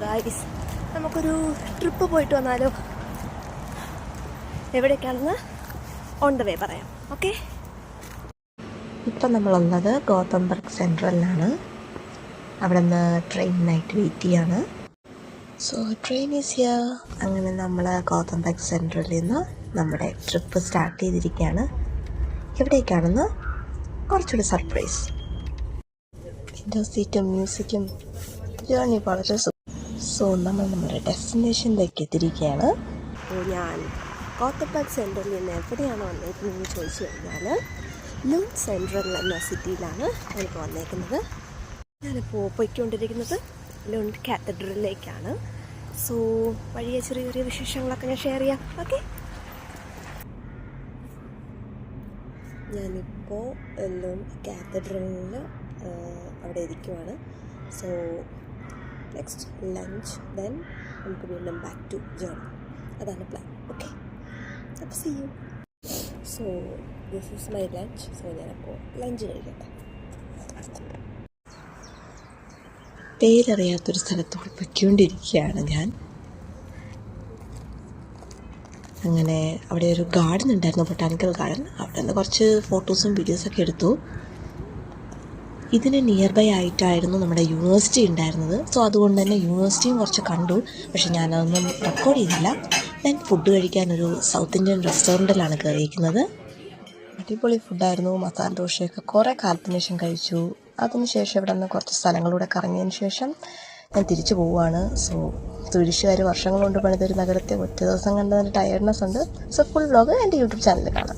Guys, നമുക്കൊരു trip പോയിട്ട് വന്നാലോ? എവിടേക്കാണെന്ന് ഓൺ ദ വേ പറയാം. ഓക്കെ, ഇപ്പം നമ്മളുള്ളത് ഗോതംബർഗ് സെൻട്രലിലാണ്. അവിടെ നിന്ന് ട്രെയിനിനായിട്ട് വെയിറ്റ് ചെയ്യാണ്. So train is here. അങ്ങനെ നമ്മൾ ഗോതംബർഗ് സെൻട്രലിൽ നിന്ന് നമ്മുടെ ട്രിപ്പ് സ്റ്റാർട്ട് ചെയ്തിരിക്കുകയാണ്. എവിടേക്കാണെന്ന് കുറച്ചുകൂടി സർപ്രൈസ്. വിൻഡോ സീറ്റും മ്യൂസിക്കും ജേർണി വളരെ സോ നമ്മൾ നമ്മുടെ ഡെസ്റ്റിനേഷനിലേക്ക് എത്തിയിരിക്കുകയാണ്. ഞാൻ ഗോതംബർഗ് സെൻട്രലിൽ നിന്ന് എവിടെയാണ് വന്നേക്കുന്നതെന്ന് ചോദിച്ചു കഴിഞ്ഞാൽ ലുണ്ട് സെൻട്രൽ എന്ന സിറ്റിയിലാണ് ഞാനിപ്പോൾ വന്നേക്കുന്നത്. ഞാനിപ്പോൾ പോയിക്കൊണ്ടിരിക്കുന്നത് ലുണ്ട് കാത്തഡ്രലിലേക്കാണ്. സോ വഴിയെ ചെറിയ ചെറിയ വിശേഷങ്ങളൊക്കെ ഞാൻ ഷെയർ ചെയ്യാം. ഓക്കെ, ഞാനിപ്പോൾ ലുണ്ട് കാത്തഡ്രലിൽ അവിടെ ഇരിക്കുവാണ്. സോ നെക്സ്റ്റ് ലഞ്ച്, ദെൻ നമുക്ക് വീണ്ടും ബാക്ക് ടു ജേർണി. അതാണ് പ്ലാൻ. ഓക്കെ, അപ്പോൾ see you. So this is my lunch. So ഞാനപ്പോൾ ലഞ്ച് കഴിക്കട്ടെ. പേരറിയാത്തൊരു സ്ഥലത്തോട് പൊയ്ക്കൊണ്ടിരിക്കുകയാണ് ഞാൻ. അങ്ങനെ അവിടെ ഒരു ഗാർഡൻ ഉണ്ടായിരുന്നു, ബൊട്ടാനിക്കൽ ഗാർഡൻ. അവിടെ നിന്ന് കുറച്ച് ഫോട്ടോസും വീഡിയോസൊക്കെ എടുത്തു. ഇതിന് നിയർ ബൈ ആയിട്ടായിരുന്നു നമ്മുടെ യൂണിവേഴ്സിറ്റി ഉണ്ടായിരുന്നത്. സോ അതുകൊണ്ട് തന്നെ യൂണിവേഴ്സിറ്റിയും കുറച്ച് കണ്ടു. പക്ഷെ ഞാനതൊന്നും റെക്കോർഡ് ചെയ്തില്ല. ഞാൻ ഫുഡ് കഴിക്കാനൊരു സൗത്ത് ഇന്ത്യൻ റെസ്റ്റോറൻറ്റിലാണ് കയറിയിരിക്കുന്നത്. അടിപൊളി ഫുഡായിരുന്നു. മസാല ദോശയൊക്കെ കുറേ കാലത്തിന് ശേഷം കഴിച്ചു. അതിനുശേഷം ഇവിടെ നിന്ന് കുറച്ച് സ്ഥലങ്ങളിലൂടെ കറങ്ങിയതിന് ശേഷം ഞാൻ തിരിച്ചു പോവുകയാണ്. സോ തുരിശുകാർ വർഷങ്ങൾ കൊണ്ട് പണിതൊരു നഗരത്തെ ഒറ്റ ദിവസം കണ്ടതിന് ടയർഡ്നെസ് ഉണ്ട്. സോ ഫുൾ വ്ലോഗ് എൻ്റെ യൂട്യൂബ് ചാനലിൽ കാണാം.